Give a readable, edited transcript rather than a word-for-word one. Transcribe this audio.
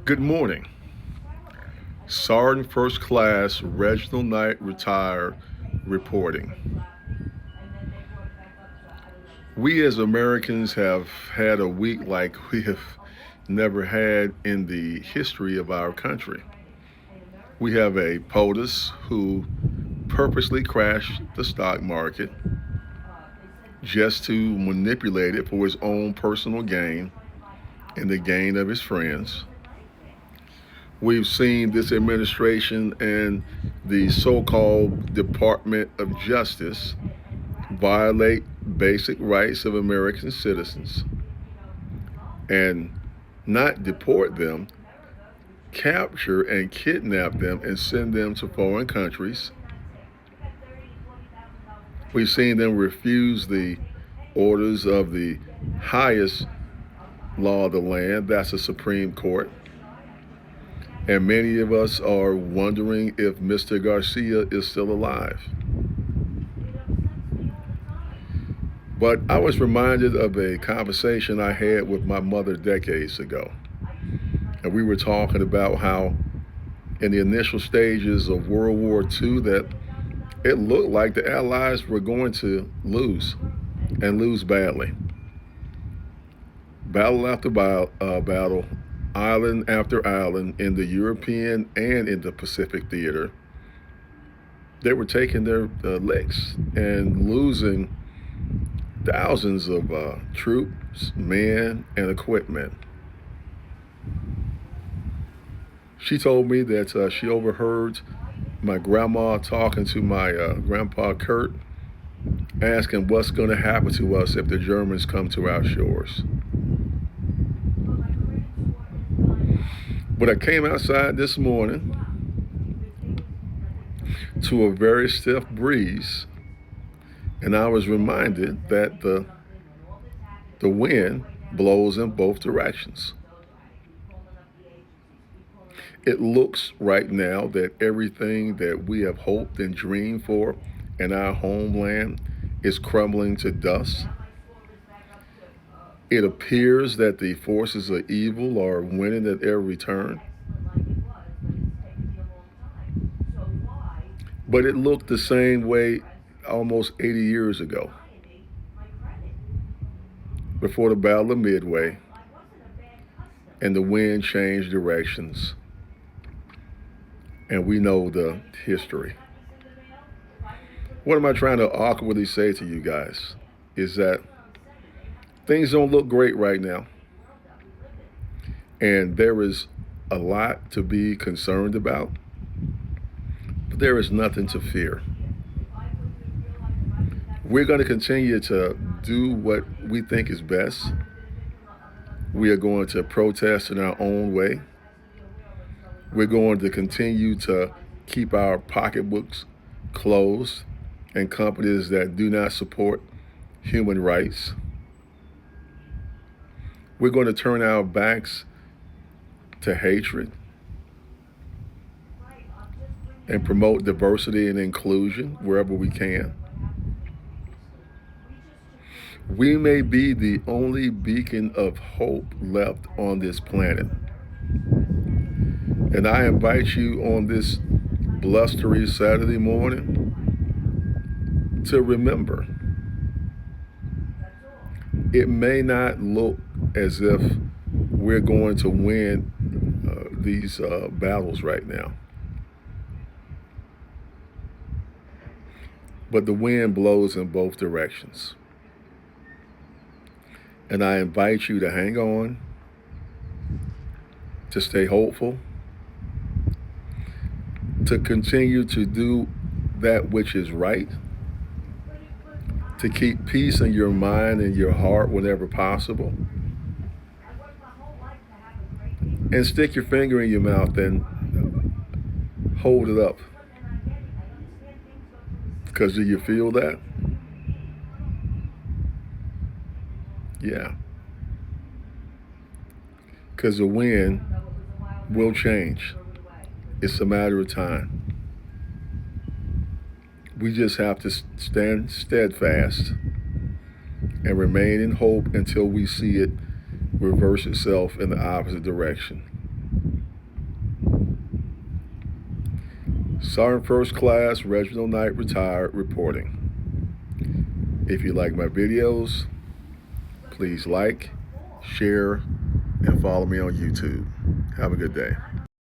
Good morning. Sergeant First Class Reginald Knight retired reporting. We as Americans have had a week like we have never had in the history of our country. We have a POTUS who purposely crashed the stock market just to manipulate it for his own personal gain and the gain of his friends. We've seen this administration and the so called Department of Justice violate basic rights of American citizens and not deport them, capture and kidnap them and send them to foreign countries. We've seen them refuse the orders of the highest law of the land, that's the Supreme Court. And many of us are wondering if Mr. Garcia is still alive. But I was reminded of a conversation I had with my mother decades ago. And we were talking about how in the initial stages of World War II that it looked like the Allies were going to lose and lose badly. Battle after battle, island after island in the European and in the Pacific theater, they were taking their licks and losing thousands of troops, men, and equipment. She told me that she overheard my grandma talking to my grandpa Kurt, asking what's going to happen to us if the Germans come to our shores. But I came outside this morning to a very stiff breeze, and I was reminded that the wind blows in both directions. It looks right now that everything that we have hoped and dreamed for in our homeland is crumbling to dust. It appears that the forces of evil are winning at every turn. But it looked the same way almost 80 years ago, before the Battle of Midway, and the wind changed directions. And we know the history. What am I trying to awkwardly say to you guys is that things don't look great right now. And there is a lot to be concerned about, but there is nothing to fear. We're going to continue to do what we think is best. We are going to protest in our own way. We're going to continue to keep our pocketbooks closed and companies that do not support human rights. We're going to turn our backs to hatred and promote diversity and inclusion wherever we can. We may be the only beacon of hope left on this planet. And I invite you on this blustery Saturday morning to remember, it may not look as if we're going to win these battles right now. But the wind blows in both directions. And I invite you to hang on, to stay hopeful, to continue to do that which is right, to keep peace in your mind and your heart whenever possible, and stick your finger in your mouth and hold it up. Because do you feel that? Yeah. Because the wind will change. It's a matter of time. We just have to stand steadfast and remain in hope until we see it reverse itself in the opposite direction. Sergeant First Class Reginald Knight, retired, reporting. If you like my videos, please like, share, and follow me on YouTube. Have a good day.